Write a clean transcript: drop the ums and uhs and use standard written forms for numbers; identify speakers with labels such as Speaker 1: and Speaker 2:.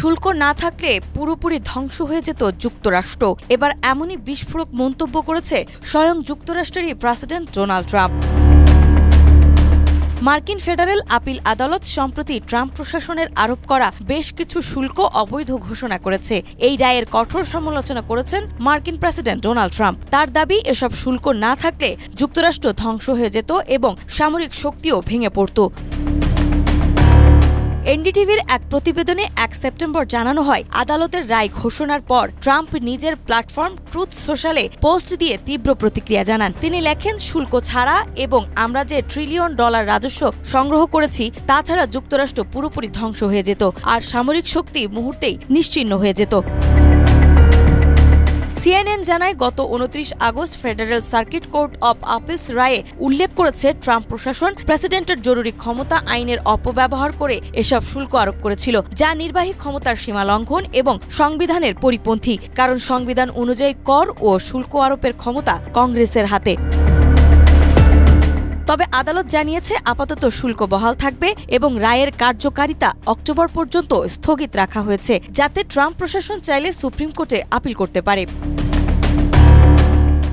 Speaker 1: শুল্ক না থাকলে পুরোপুরি ধ্বংস হয়ে যেত যুক্তরাষ্ট্র। এবার এমনই বিস্ফোরক মন্তব্য করেছে স্বয়ং যুক্তরাষ্ট্রেরই প্রেসিডেন্ট ডোনাল্ড ট্রাম্প। মার্কিন ফেডারেল আপিল আদালত সম্প্রতি ট্রাম্প প্রশাসনের আরোপ করা বেশ কিছু শুল্ক অবৈধ ঘোষণা করেছে। এই রায়ের কঠোর সমালোচনা করেছেন মার্কিন প্রেসিডেন্ট ডোনাল্ড ট্রাম্প। তার দাবি, এসব শুল্ক না থাকলে যুক্তরাষ্ট্র ধ্বংস হয়ে যেত এবং সামরিক শক্তিও ভেঙে পড়ত। এনডিটিভির এক প্রতিবেদনে 1 সেপ্টেম্বর জানানো হয়, আদালতের রায় ঘোষণার পর ট্রাম্প নিজের প্ল্যাটফর্ম ট্রুথ সোশ্যালে পোস্ট দিয়ে তীব্র প্রতিক্রিয়া জানান। তিনি লেখেন, শুল্ক ছাড়া এবং আমরা যে $1 ট্রিলিয়ন রাজস্ব সংগ্রহ করেছি তা ছাড়া যুক্তরাষ্ট্র পুরোপুরি ধ্বংস হয়ে যেত আর সামরিক শক্তি মুহূর্তেই নিশ্চিহ্ন হয়ে যেত। সিএনএন জানায়, গত 29 August federal circuit court of আপিলস রায়ে উল্লেখ করেছে ট্রাম্প প্রশাসন প্রেসিডেন্টের জরুরি ক্ষমতা আইনের অপব্যবহার করে এসব শুল্ক আরোপ করেছিল, যা নির্বাহী ক্ষমতার সীমা লঙ্ঘন এবং সংবিধানের পরিপন্থী, কারণ সংবিধান অনুযায়ী কর ও শুল্ক আরোপের ক্ষমতা কংগ্রেসের হাতে। তবে আদালত জানিয়েছে, আপাতত শুল্ক বহাল থাকবে এবং রায়ের কার্যকারিতা অক্টোবর পর্যন্ত স্থগিত রাখা হয়েছে, যাতে ট্রাম্প প্রশাসন চাইলে সুপ্রিম কোর্টে আপিল করতে পারে।